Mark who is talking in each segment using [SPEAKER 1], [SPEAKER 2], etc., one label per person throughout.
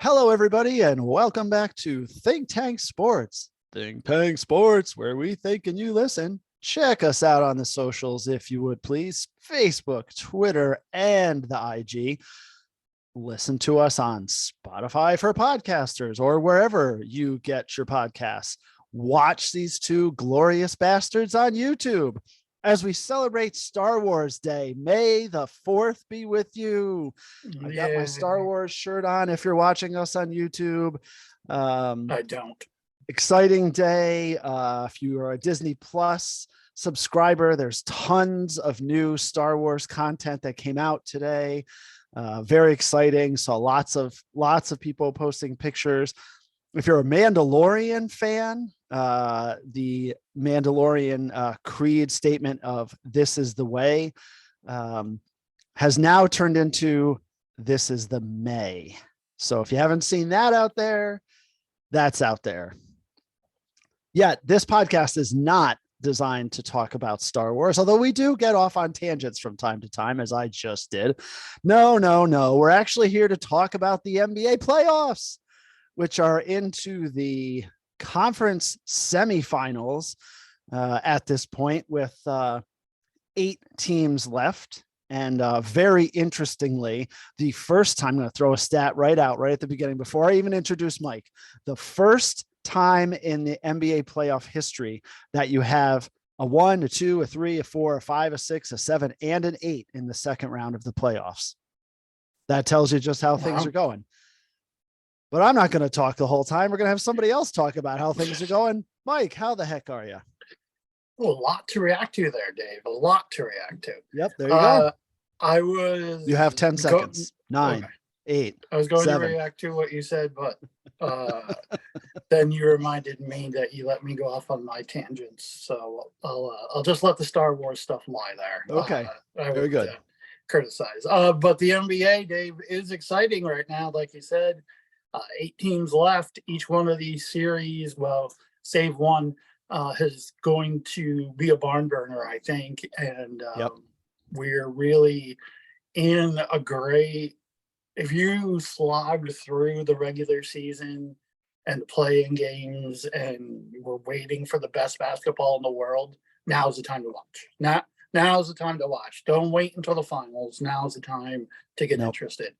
[SPEAKER 1] Hello, everybody, and welcome back to Think Tank Sports. Think Tank Sports, where we think and you listen. Check us out on the socials, if you would please. Facebook, Twitter, and the IG. Listen to us on Spotify for podcasters or wherever you get your podcasts. Watch these two glorious bastards on YouTube as we celebrate Star Wars Day. May the 4th be with you. I got my Star Wars shirt on if you're watching us on YouTube.
[SPEAKER 2] I don't.
[SPEAKER 1] Exciting day. If you are a Disney Plus subscriber, there's tons of new Star Wars content that came out today. Very exciting. Saw lots of people posting pictures. If you're a Mandalorian fan, the Mandalorian creed statement of "This is the way" has now turned into "This is the May." So if you haven't seen that out there, that's out there. Yet this podcast is not designed to talk about Star Wars, although we do get off on tangents from time to time, as I just did. No. We're actually here to talk about the NBA playoffs, which are into the conference semifinals at this point, with 8 teams left. And very interestingly, the first time, I'm going to throw a stat right at the beginning before I even introduce Mike, the first time in the NBA playoff history that you have a 1, a 2, a 3, a 4, a 5, a 6, a 7, and an 8 in the second round of the playoffs. That tells you just how things are going. But I'm not going to talk the whole time. We're going to have somebody else talk about how things are going. Mike, how the heck are you?
[SPEAKER 2] A lot to react to there, Dave. A lot to react to.
[SPEAKER 1] Yep, there you go. You have 10 seconds. 9, okay. 8.
[SPEAKER 2] I was going
[SPEAKER 1] 7.
[SPEAKER 2] to react to what you said, but then you reminded me that you let me go off on my tangents. So I'll just let the Star Wars stuff lie there.
[SPEAKER 1] Okay, very good.
[SPEAKER 2] Criticize. But the NBA, Dave, is exciting right now. Like you said, 8 teams left. Each one of these series, well, save one, is going to be a barn burner, I think. And we're really in a great, if you slogged through the regular season and the playing games and we're waiting for the best basketball in the world, now's the time to watch. Now's the time to watch. Don't wait until the finals. Now's the time to get interested.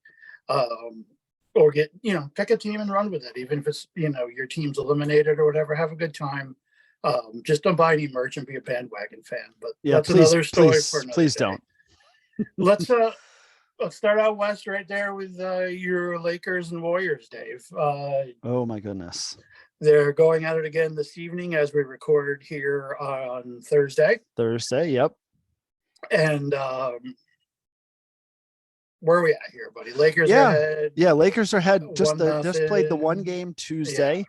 [SPEAKER 2] Or pick a team and run with it. Even if it's, your team's eliminated or whatever, have a good time. Just don't buy any merch and be a bandwagon fan. But that's another story for another
[SPEAKER 1] Please
[SPEAKER 2] day.
[SPEAKER 1] don't.
[SPEAKER 2] Let's start out west right there with your Lakers and Warriors, Dave.
[SPEAKER 1] Oh my goodness.
[SPEAKER 2] They're going at it again this evening as we record here on Thursday.
[SPEAKER 1] Yep.
[SPEAKER 2] And where are we at here, buddy? Lakers are ahead.
[SPEAKER 1] Yeah, Lakers are ahead. Just played the one game Tuesday. Yeah.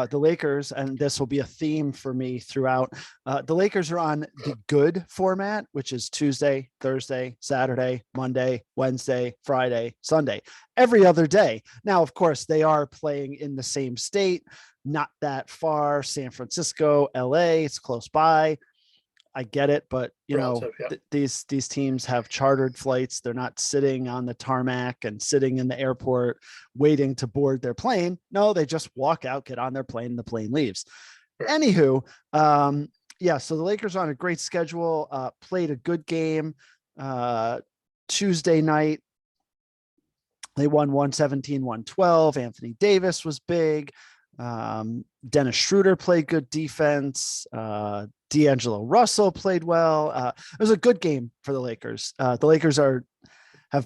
[SPEAKER 1] The Lakers, and this will be a theme for me throughout. The Lakers are on the good format, which is Tuesday, Thursday, Saturday, Monday, Wednesday, Friday, Sunday, every other day. Now, of course, they are playing in the same state, not that far. San Francisco, LA, it's close by. I get it, but these teams have chartered flights. They're not sitting on the tarmac and sitting in the airport waiting to board their plane. No, they just walk out, get on their plane, and the plane leaves. Sure. Anywho, so the Lakers are on a great schedule. Played a good game Tuesday night. They won 117-112. Anthony Davis was big. Dennis Schroeder played good defense. D'Angelo Russell played well. It was a good game for the Lakers. The Lakers have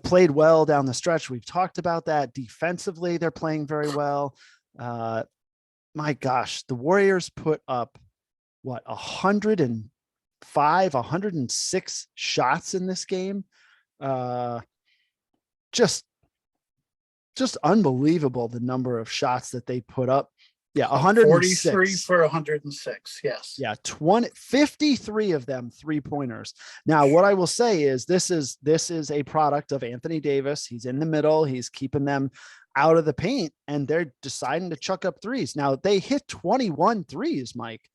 [SPEAKER 1] played well down the stretch. We've talked about that. Defensively, they're playing very well. My gosh, the Warriors put up 106 shots in this game. Just unbelievable, the number of shots that they put up. Yeah, 106.
[SPEAKER 2] 43 for 106. Yes.
[SPEAKER 1] Yeah, 53 of them 3-pointers. Now, what I will say is this is a product of Anthony Davis. He's in the middle. He's keeping them out of the paint, and they're deciding to chuck up threes. Now, they hit 21 threes, Mike,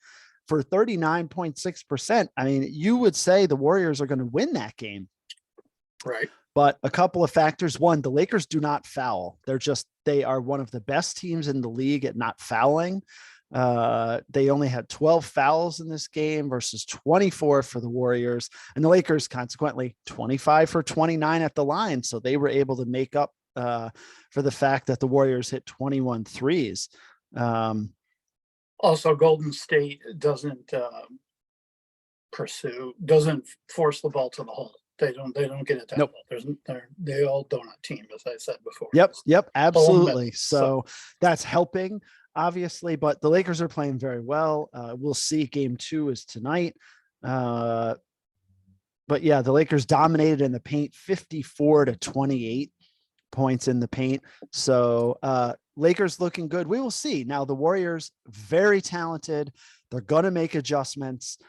[SPEAKER 1] for 39.6%. I mean, you would say the Warriors are going to win that game.
[SPEAKER 2] Right.
[SPEAKER 1] But a couple of factors. One, the Lakers do not foul. They are one of the best teams in the league at not fouling. They only had 12 fouls in this game versus 24 for the Warriors, and the Lakers consequently 25 for 29 at the line. So they were able to make up for the fact that the Warriors hit 21 threes.
[SPEAKER 2] Also, Golden State doesn't doesn't force the ball to the hole. They don't get it that
[SPEAKER 1] Nope.
[SPEAKER 2] well. They all donut team, as I said before.
[SPEAKER 1] Yep, absolutely. So that's helping, obviously, but the Lakers are playing very well. We'll see. Game 2 is tonight. But yeah, the Lakers dominated in the paint, 54-28 points in the paint. So Lakers looking good. We will see. Now the Warriors, very talented. They're going to make adjustments.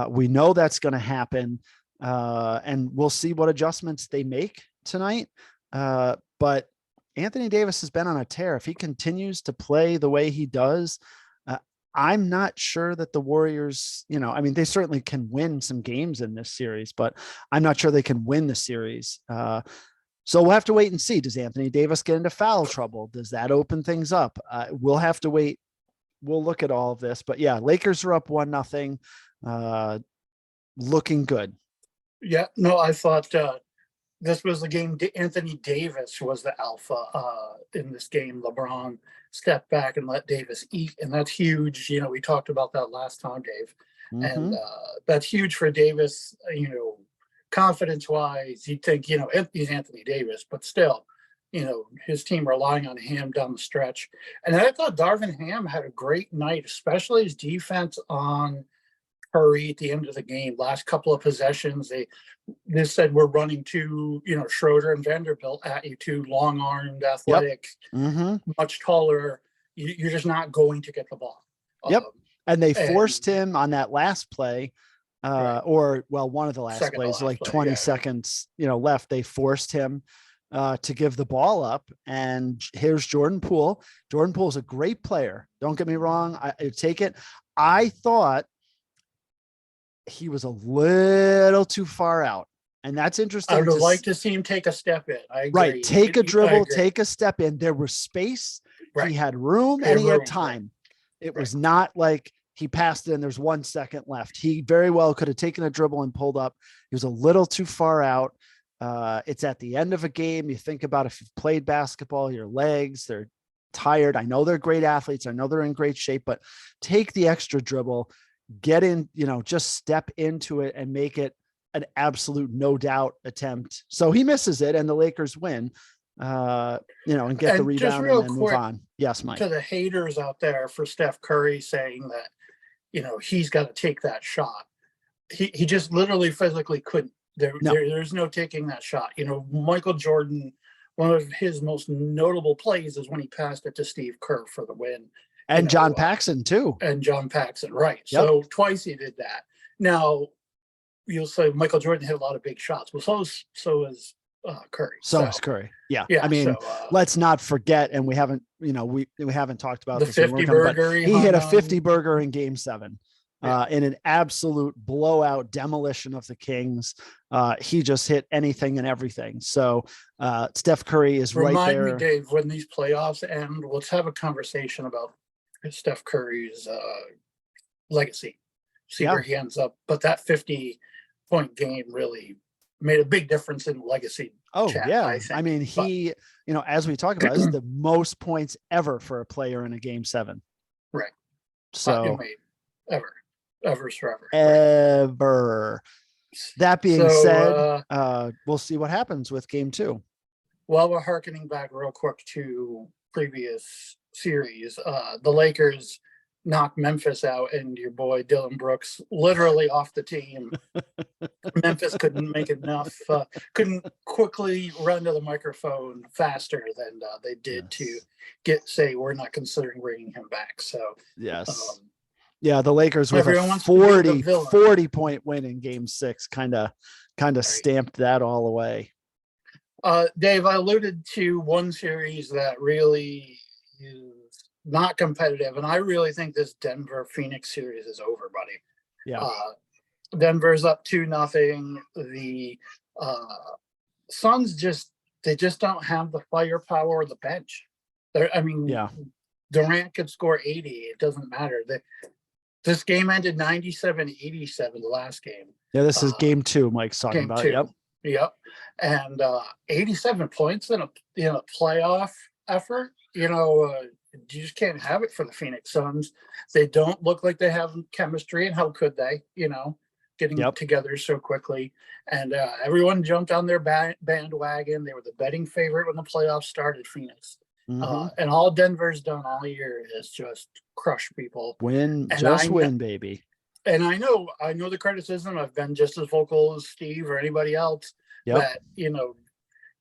[SPEAKER 1] We know that's going to happen. And we'll see what adjustments they make tonight. But Anthony Davis has been on a tear. If he continues to play the way he does, I'm not sure that the Warriors, I mean, they certainly can win some games in this series, but I'm not sure they can win the series. So we'll have to wait and see. Does Anthony Davis get into foul trouble? Does that open things up? We'll have to wait. We'll look at all of this, but yeah, Lakers are up 1-0, looking good.
[SPEAKER 2] Yeah, no, I thought this was the game. Anthony Davis was the alpha in this game. LeBron stepped back and let Davis eat, and that's huge. We talked about that last time, Dave, and that's huge for Davis. Confidence-wise, you'd think he's Anthony Davis, but still, his team relying on him down the stretch. And I thought Darvin Ham had a great night, especially his defense on Curry at the end of the game. Last couple of possessions, they said we're running to Schroeder and Vanderbilt at you, two long-armed, athletic, much taller. You're just not going to get the ball.
[SPEAKER 1] And they forced him on that last play, one of the last plays, like 20 seconds left. They forced him to give the ball up. And here's Jordan Poole. Jordan Poole is a great player. Don't get me wrong. I take it. I thought he was a little too far out, and that's interesting.
[SPEAKER 2] I would have liked to see him take a step in. I agree.
[SPEAKER 1] Right. Take a dribble, take a step in. There was space. Right. He had room and he had time. It was not like he passed it and there's 1 second left. He very well could have taken a dribble and pulled up. He was a little too far out. It's at the end of a game. You think about if you've played basketball, your legs, they're tired. I know they're great athletes. I know they're in great shape, but take the extra dribble, get in, just step into it and make it an absolute no doubt attempt. So he misses it and the Lakers win, and get the rebound and then move on. Yes, Mike.
[SPEAKER 2] To the haters out there for Steph Curry saying that, he's got to take that shot. He just literally physically couldn't. There's no taking that shot. Michael Jordan, one of his most notable plays is when he passed it to Steve Kerr for the win.
[SPEAKER 1] And John Paxson too.
[SPEAKER 2] And John Paxson, right. Yep. So twice he did that. Now, you'll say Michael Jordan hit a lot of big shots. Well, so is Curry.
[SPEAKER 1] So is Curry. Yeah. I mean, let's not forget, and we haven't, we haven't talked about
[SPEAKER 2] the
[SPEAKER 1] this.
[SPEAKER 2] 50 burger.
[SPEAKER 1] He hit a 50 burger in Game 7. In an absolute blowout demolition of the Kings. He just hit anything and everything. So Steph Curry is right there.
[SPEAKER 2] Remind me, Dave, when these playoffs end, let's have a conversation about Steph Curry's legacy. See where he ends up. But that 50-point game really made a big difference in legacy.
[SPEAKER 1] I mean, he, as we talk about, this is the most points ever for a player in a Game 7.
[SPEAKER 2] Right.
[SPEAKER 1] So
[SPEAKER 2] ever forever.
[SPEAKER 1] Ever. That being said, we'll see what happens with Game 2.
[SPEAKER 2] While we're hearkening back real quick to previous series, the Lakers knocked Memphis out and your boy Dylan Brooks literally off the team. Memphis couldn't make enough, couldn't quickly run to the microphone faster than they did to say we're not considering bringing him back. So
[SPEAKER 1] yes. The Lakers with a 40 point win in Game 6 kind of stamped that all away.
[SPEAKER 2] Dave, I alluded to one series that really is not competitive, and I really think this Denver-Phoenix series is over, buddy.
[SPEAKER 1] Yeah.
[SPEAKER 2] Denver's up 2-0. The Suns they just don't have the firepower or the bench. I mean,
[SPEAKER 1] Yeah.
[SPEAKER 2] Durant could score 80. It doesn't matter. This game ended 97-87, the last game.
[SPEAKER 1] Yeah, this is
[SPEAKER 2] Uh,
[SPEAKER 1] game 2 Mike's talking
[SPEAKER 2] Game
[SPEAKER 1] about.
[SPEAKER 2] 2.
[SPEAKER 1] Yep.
[SPEAKER 2] Yep. And 87 points in a playoff effort. You just can't have it for the Phoenix Suns. They don't look like they have chemistry, and how could they? Getting together so quickly. And everyone jumped on their bandwagon. They were the betting favorite when the playoffs started, Phoenix. And all Denver's done all year is just crush people.
[SPEAKER 1] Win, baby.
[SPEAKER 2] And I know the criticism. I've been just as vocal as Steve or anybody else that,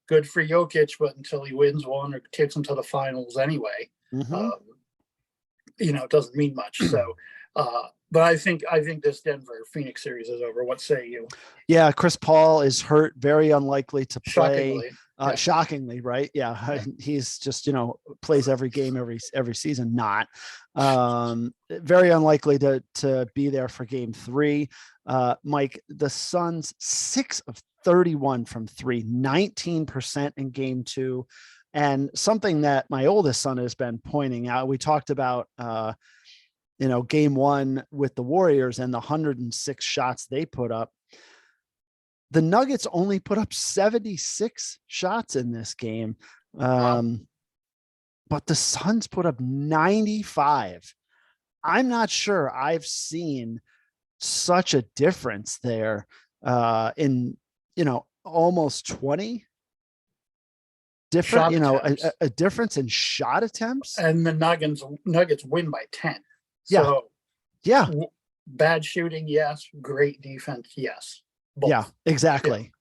[SPEAKER 2] good for Jokic, but until he wins one or takes them to the finals anyway, it doesn't mean much. So, but I think this Denver Phoenix series is over. What say you?
[SPEAKER 1] Yeah, Chris Paul is hurt, very unlikely to play.
[SPEAKER 2] Shockingly,
[SPEAKER 1] right? Yeah, he's just plays every game every season. Not very unlikely to be there for game 3. Mike, the Suns 6 of 31 from 3, 19% in game 2, and something that my oldest son has been pointing out. We talked about game 1 with the Warriors and the 106 shots they put up. The Nuggets only put up 76 shots in this game. But the Suns put up 95. I'm not sure I've seen such a difference there in, almost 20 different, a difference in shot attempts.
[SPEAKER 2] And the Nuggets win by 10.
[SPEAKER 1] Yeah.
[SPEAKER 2] So,
[SPEAKER 1] yeah.
[SPEAKER 2] Bad shooting, yes. Great defense, yes.
[SPEAKER 1] Both. Yeah, exactly.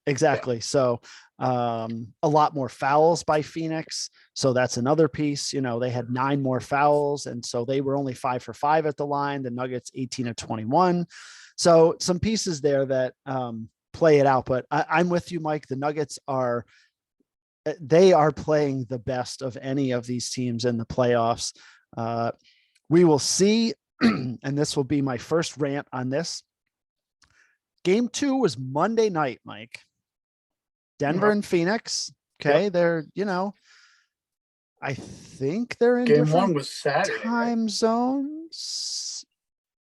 [SPEAKER 1] So a lot more fouls by Phoenix. So that's another piece. They had 9 more fouls, and so they were only 5 for 5 at the line. The Nuggets 18 of 21. So some pieces there that play it out. But I'm with you, Mike. The Nuggets are playing the best of any of these teams in the playoffs. We will see, and this will be my first rant on this. Game 2 was Monday night, Mike. Denver and Phoenix. Okay. They're, I think they're in
[SPEAKER 2] Game
[SPEAKER 1] different
[SPEAKER 2] 1 was Saturday,
[SPEAKER 1] time zones.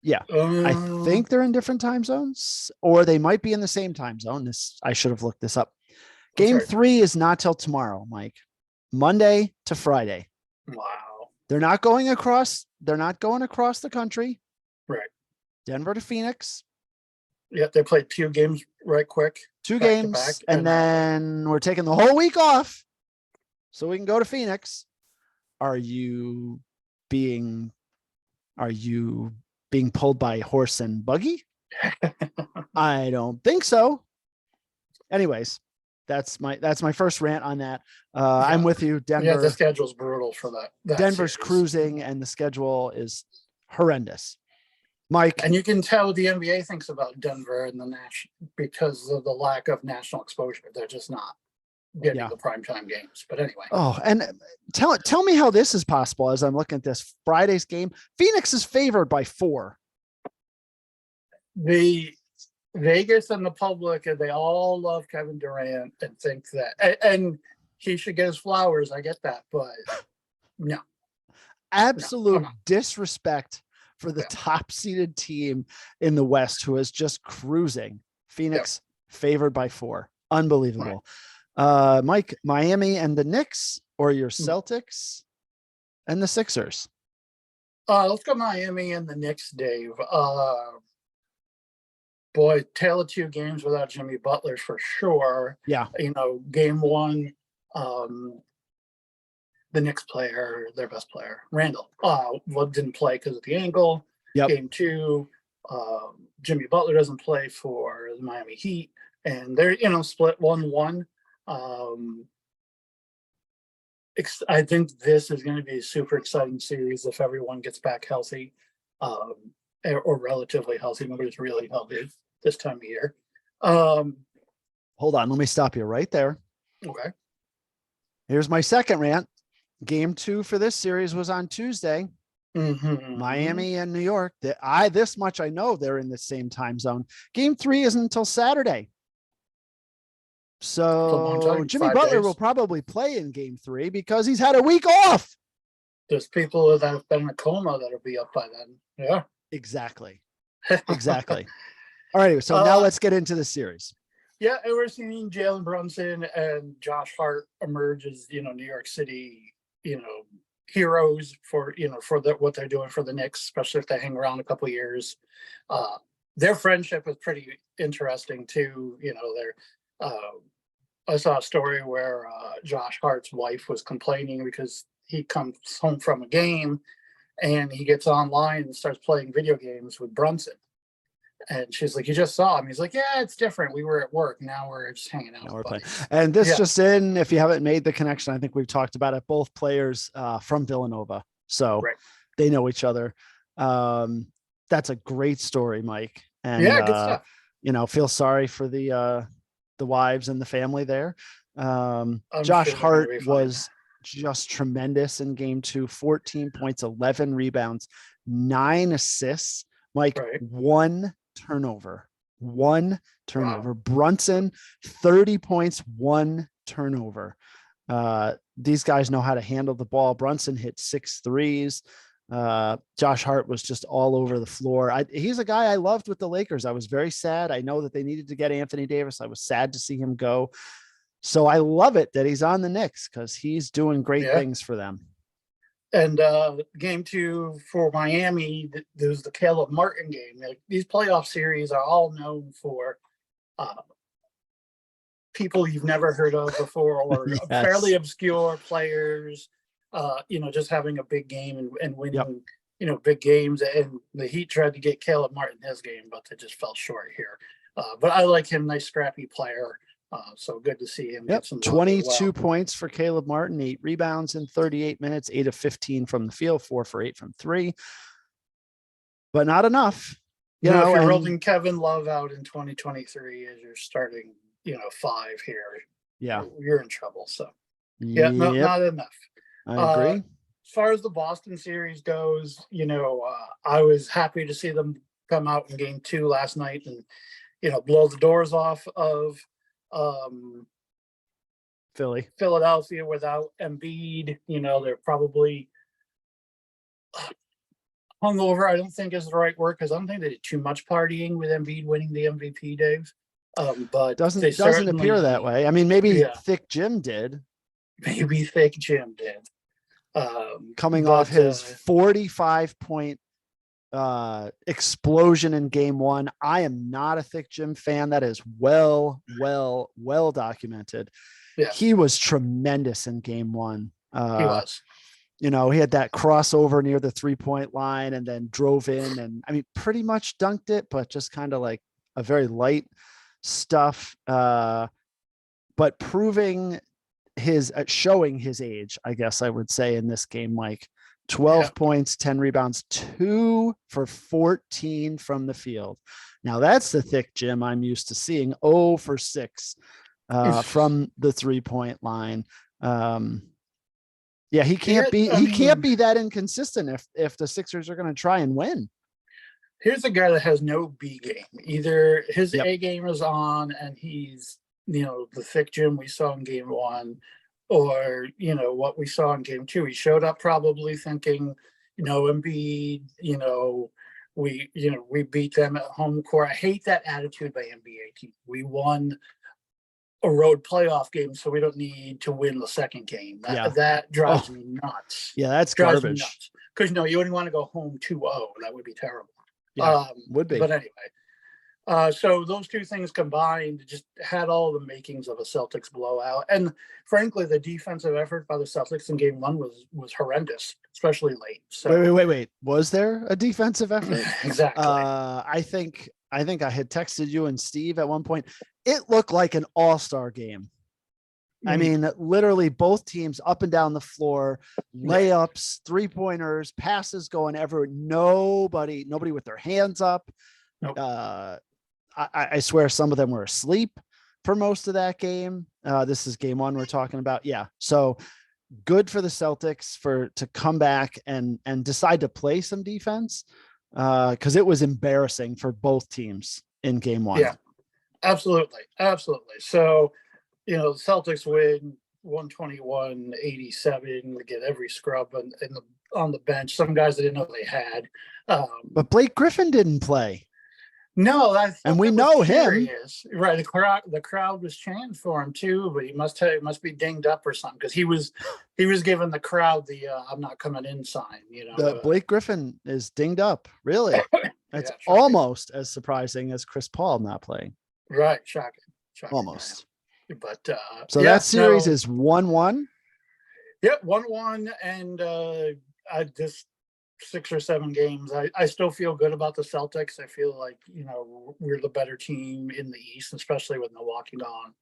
[SPEAKER 1] Yeah. I think they're in different time zones, or they might be in the same time zone. I should have looked this up. Game 3 is not till tomorrow, Mike. Monday to Friday.
[SPEAKER 2] Wow.
[SPEAKER 1] They're not going across the country.
[SPEAKER 2] Right.
[SPEAKER 1] Denver to Phoenix.
[SPEAKER 2] Yeah, they played 2 games right quick.
[SPEAKER 1] 2 games, and then we're taking the whole week off so we can go to Phoenix. Are you being pulled by horse and buggy? I don't think so. Anyways, that's my first rant on that. I'm with you, Denver.
[SPEAKER 2] Yeah, the schedule's brutal for that
[SPEAKER 1] Denver's
[SPEAKER 2] series.
[SPEAKER 1] cruising, and the schedule is horrendous. Mike.
[SPEAKER 2] And you can tell what the NBA thinks about Denver and because of the lack of national exposure. They're just not getting the primetime games. But anyway.
[SPEAKER 1] Oh, and tell me how this is possible as I'm looking at this Friday's game. Phoenix is favored by 4.
[SPEAKER 2] The Vegas and the public, and they all love Kevin Durant and think that, and he should get his flowers. I get that, but no.
[SPEAKER 1] Absolute disrespect for the top seeded team in the West, who is just cruising. Phoenix favored by 4. Unbelievable. Right. Mike, Miami and the Knicks, or your Celtics and the Sixers?
[SPEAKER 2] Let's go Miami and the Knicks, Dave. Boy, tale of 2 games without Jimmy Butler for sure.
[SPEAKER 1] Yeah.
[SPEAKER 2] Game 1, the Knicks player, their best player, Randall, didn't play because of the ankle.
[SPEAKER 1] Yep.
[SPEAKER 2] Game 2, Jimmy Butler doesn't play for the Miami Heat, and they're split 1-1. I think this is going to be a super exciting series if everyone gets back healthy, or relatively healthy. Nobody's really healthy this time of year.
[SPEAKER 1] Hold on, let me stop you right there.
[SPEAKER 2] Okay.
[SPEAKER 1] Here's my second rant. Game 2 for this series was on Tuesday. Miami and New York. This much I know, they're in the same time zone. Game 3 isn't until Saturday. So
[SPEAKER 2] time,
[SPEAKER 1] Jimmy
[SPEAKER 2] 5
[SPEAKER 1] Butler
[SPEAKER 2] days.
[SPEAKER 1] will probably play in game 3 because he's had a week off.
[SPEAKER 2] There's people that have been in a coma that'll be up by then. Yeah.
[SPEAKER 1] Exactly. Exactly. All right. So now let's get into the series.
[SPEAKER 2] Yeah, and we're seeing Jalen Brunson and Josh Hart emerge as, New York City, heroes for, what they're doing for the Knicks, especially if they hang around a couple of years. Their friendship is pretty interesting too. I saw a story where Josh Hart's wife was complaining because he comes home from a game and he gets online and starts playing video games with Brunson. And she's like, "You just saw him." He's like, "Yeah, it's different. We were at work. Now we're just hanging out."
[SPEAKER 1] Now we're playing. And this just in, if you haven't made the connection, I think we've talked about it, both players from Villanova. So they know each other. That's a great story, Mike. And
[SPEAKER 2] good stuff.
[SPEAKER 1] Feel sorry for the wives and the family there. Josh Hart was just tremendous in game 2, 14 points, 11 rebounds, 9 assists. Mike, one turnover. Wow. Brunson, 30 points, 1 turnover. These guys know how to handle the ball. Brunson hit 6 threes. Josh Hart was just all over the floor. He's a guy I loved with the Lakers. I was very sad. I know that they needed to get Anthony Davis. I was sad to see him go. So I love it that he's on the Knicks because he's doing great things for them.
[SPEAKER 2] And game 2 for Miami, there was the Caleb Martin game. Like, these playoff series are all known for people you've never heard of before, or fairly obscure players. Just having a big game and winning, big games. And the Heat tried to get Caleb Martin his game, but they just fell short here. But I like him, nice scrappy player. So good to see him get some
[SPEAKER 1] 22 points for Caleb Martin, 8 rebounds in 38 minutes, 8 of 15 from the field, 4 for 8 from 3. But not enough.
[SPEAKER 2] If you're rolling Kevin Love out in 2023 as you're starting, 5 here, you're in trouble. So not enough.
[SPEAKER 1] I agree.
[SPEAKER 2] As far as the Boston series goes, I was happy to see them come out in game 2 last night and, blow the doors off of Philadelphia without Embiid. They're probably hungover. I don't think is the right word, because I don't think they did too much partying with Embiid winning the MVP, Dave. But
[SPEAKER 1] doesn't appear that way. I mean, maybe Thick Jim did.
[SPEAKER 2] Maybe Thick Jim did.
[SPEAKER 1] Coming off his 45-point explosion in game 1. I am not a Thick Jim fan. That is well documented. He was tremendous in game 1.
[SPEAKER 2] He was.
[SPEAKER 1] He had that crossover near the 3-point line and then drove in and pretty much dunked it, but just kind of like a very light stuff. But showing his age, I guess I would say, in this game, Mike. 12 points, 10 rebounds, 2 for 14 from the field. Now that's the Thick Jim I'm used to seeing. 0 for 6 from the 3-point line. He can't be that inconsistent if the Sixers are going to try and win.
[SPEAKER 2] Here's a guy that has no B game. Either his A game is on and he's, the Thick Jim we saw in game 1, or, what we saw in game 2. He showed up probably thinking, Embiid, we beat them at home court. I hate that attitude by NBA team. We won a road playoff game, so we don't need to win the second game. That drives me nuts.
[SPEAKER 1] Yeah, that's garbage.
[SPEAKER 2] Because, you wouldn't want to go home 2-0. That would be terrible.
[SPEAKER 1] Would be.
[SPEAKER 2] But anyway. So those two things combined just had all the makings of a Celtics blowout. And frankly, the defensive effort by the Celtics in game 1 was horrendous, especially late. So
[SPEAKER 1] wait. Was there a defensive effort?
[SPEAKER 2] Exactly.
[SPEAKER 1] I think I had texted you and Steve at one point. It looked like an all-star game. I mean, literally both teams up and down the floor, layups, 3-pointers, passes going everywhere. Nobody with their hands up.
[SPEAKER 2] Nope.
[SPEAKER 1] I swear some of them were asleep for most of that game. This is game 1 we're talking about. Yeah. So good for the Celtics to come back and decide to play some defense, because it was embarrassing for both teams in game 1.
[SPEAKER 2] Yeah, absolutely. So the Celtics win 121-87. We get every scrub on the bench. Some guys I didn't know they had.
[SPEAKER 1] But Blake Griffin didn't play.
[SPEAKER 2] No, I thought
[SPEAKER 1] And we
[SPEAKER 2] that
[SPEAKER 1] know
[SPEAKER 2] was
[SPEAKER 1] him.
[SPEAKER 2] curious. Right? The crowd was chanting for him too, but he must be dinged up or something, because he was giving the crowd the "I'm not coming in" sign.
[SPEAKER 1] Blake Griffin is dinged up. Really, that's
[SPEAKER 2] shocking.
[SPEAKER 1] almost as surprising as Chris Paul not playing.
[SPEAKER 2] Right, shocking.
[SPEAKER 1] Almost.
[SPEAKER 2] Yeah. But
[SPEAKER 1] so that series is 1-1.
[SPEAKER 2] Yeah, 1-1, and I just 6 or 7 games. I still feel good about the Celtics. I feel like, we're the better team in the East, especially with Milwaukee gone.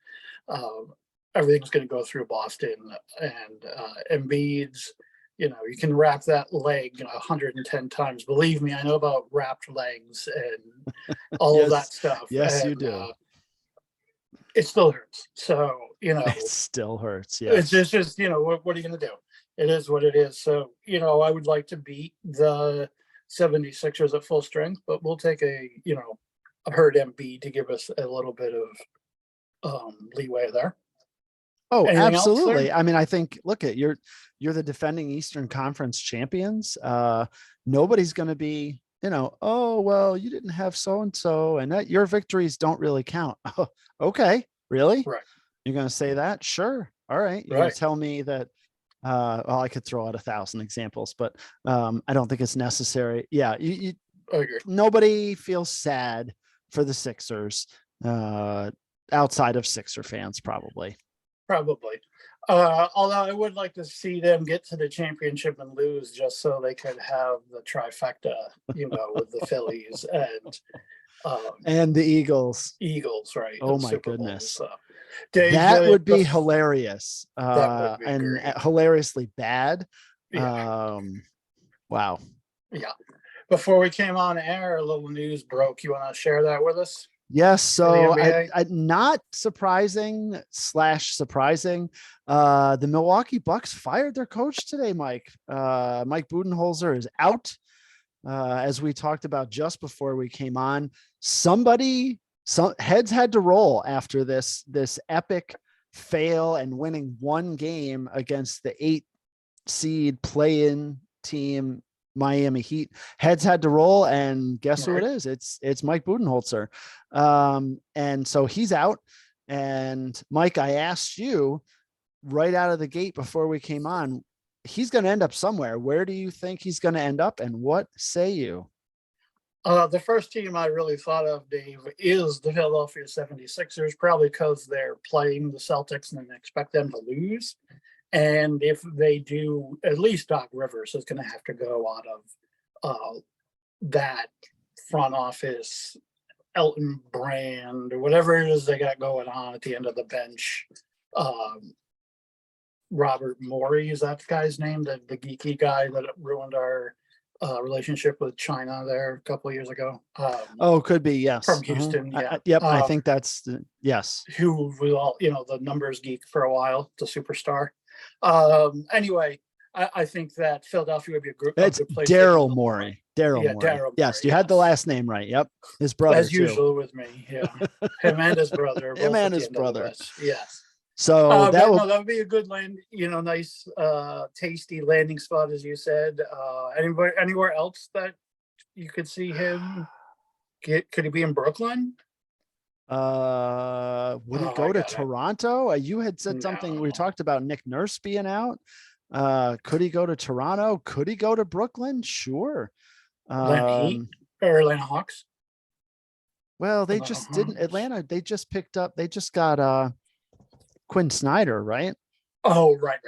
[SPEAKER 2] Everything's going to go through Boston, and Embiid's, you can wrap that leg 110 times. Believe me, I know about wrapped legs and all of that stuff.
[SPEAKER 1] Yes,
[SPEAKER 2] and,
[SPEAKER 1] you do.
[SPEAKER 2] It still hurts. So,
[SPEAKER 1] it still hurts. Yeah.
[SPEAKER 2] It's just, what are you going to do? It is what it is. So, I would like to beat the 76ers at full strength, but we'll take a hurt Embiid to give us a little bit of leeway there.
[SPEAKER 1] Oh,
[SPEAKER 2] Anything
[SPEAKER 1] absolutely. I mean, I think, look at you're the defending Eastern Conference champions. Nobody's going to be, oh, well, you didn't have so-and-so and that your victories don't really count. Oh, okay. Really?
[SPEAKER 2] Right.
[SPEAKER 1] You're going to say that? Sure. All right. You're going to tell me that, well, I could throw out 1,000 examples, but I don't think it's necessary. Yeah. Nobody feels sad for the Sixers outside of Sixer fans, probably.
[SPEAKER 2] Although I would like to see them get to the championship and lose, just so they could have the trifecta, with the Phillies
[SPEAKER 1] and the Eagles.
[SPEAKER 2] Right?
[SPEAKER 1] Oh my goodness.
[SPEAKER 2] So,
[SPEAKER 1] that would be hilarious.
[SPEAKER 2] That would be
[SPEAKER 1] and
[SPEAKER 2] great.
[SPEAKER 1] Hilariously bad.
[SPEAKER 2] Yeah.
[SPEAKER 1] Wow.
[SPEAKER 2] Yeah. Before we came on air, a little news broke. You want to share that with us?
[SPEAKER 1] Yes. So
[SPEAKER 2] I
[SPEAKER 1] not surprising / surprising. The Milwaukee Bucks fired their coach today, Mike. Mike Budenholzer is out. As we talked about just before we came on, some heads had to roll after this epic fail and winning one game against the 8 seed play-in team Miami Heat. Heads had to roll, and guess who it is? It's Mike Budenholzer. And so he's out. And Mike, I asked you right out of the gate before we came on, he's going to end up somewhere. Where do you think he's going to end up, and what say you?
[SPEAKER 2] The first team I really thought of, Dave, is the Philadelphia 76ers, probably because they're playing the Celtics and expect them to lose. And if they do, at least Doc Rivers is going to have to go out of that front office, Elton Brand, or whatever it is they got going on at the end of the bench. Robert Morey, is that the guy's name? The geeky guy that ruined our relationship with China there a couple of years ago.
[SPEAKER 1] Could be, yes.
[SPEAKER 2] From Houston, yeah.
[SPEAKER 1] Yep, I think that's yes.
[SPEAKER 2] Who was all the numbers geek for a while, the superstar. Anyway, I think that Philadelphia would be a good place.
[SPEAKER 1] Daryl Morey. Daryl Morey.
[SPEAKER 2] Morey.
[SPEAKER 1] Yes, you had the last name right. Yep, his brother.
[SPEAKER 2] As usual with me, yeah. Him and his brother. Yes.
[SPEAKER 1] So
[SPEAKER 2] that would be a good land, nice, tasty landing spot, as you said. Anywhere else that you could see him could he be in Brooklyn?
[SPEAKER 1] Would he go to Toronto? You had said something. We talked about Nick Nurse being out. Could he go to Toronto? Could he go to Brooklyn? Sure.
[SPEAKER 2] Atlanta Heat or Atlanta Hawks?
[SPEAKER 1] Well, they just didn't. Atlanta. They just got Quinn Snyder, right?
[SPEAKER 2] Oh, right.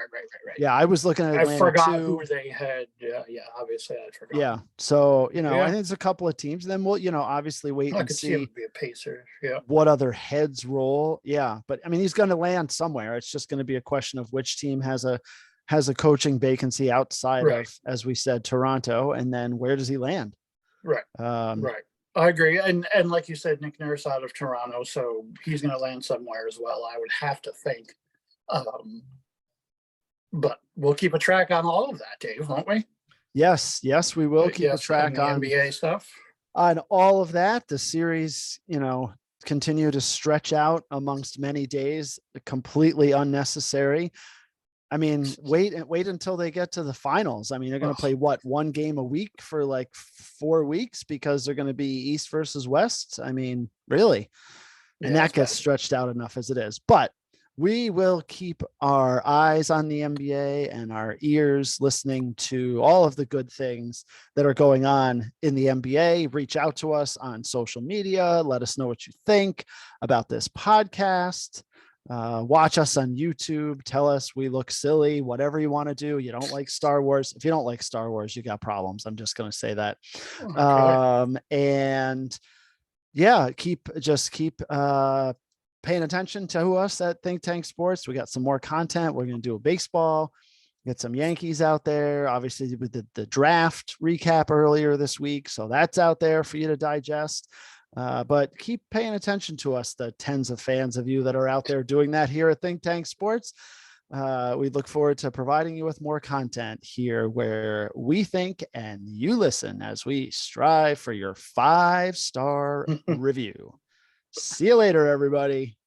[SPEAKER 1] Yeah, I was looking at Atlanta.
[SPEAKER 2] I forgot who they had. Yeah, obviously I forgot.
[SPEAKER 1] Yeah, so I think there's a couple of teams. Then we'll, obviously wait and see.
[SPEAKER 2] Him be a Pacer. Yeah.
[SPEAKER 1] What other heads roll? Yeah, but I mean, he's going to land somewhere. It's just going to be a question of which team has a coaching vacancy outside of, as we said, Toronto, and then where does he land?
[SPEAKER 2] Right. Right. I agree. And like you said, Nick Nurse out of Toronto, so he's going to land somewhere as well, I would have to think. But we'll keep a track on all of that, Dave, won't we?
[SPEAKER 1] Yes, we will keep a track on
[SPEAKER 2] NBA stuff.
[SPEAKER 1] On all of that. The series, continue to stretch out amongst many days, completely unnecessary. I mean, wait until they get to the finals. I mean, they're going to play what, one game a week for like 4 weeks because they're going to be East versus West. I mean, really, and
[SPEAKER 2] Yeah,
[SPEAKER 1] that gets stretched out enough as it is. But we will keep our eyes on the NBA and our ears listening to all of the good things that are going on in the NBA. Reach out to us on social media. Let us know what you think about this podcast. Watch us on YouTube. Tell us we look silly, whatever you want to do. You don't like Star Wars. If you don't like Star Wars, you got problems. I'm just going to say that.
[SPEAKER 2] okay.
[SPEAKER 1] And yeah, keep paying attention to us at Think Tank Sports. We got some more content. We're going to do a baseball, get some Yankees out there. Obviously, we did the draft recap earlier this week, so that's out there for you to digest. But keep paying attention to us, the tens of fans of you that are out there doing that here at Think Tank Sports. We look forward to providing you with more content here where we think and you listen as we strive for your 5-star review. See you later, everybody.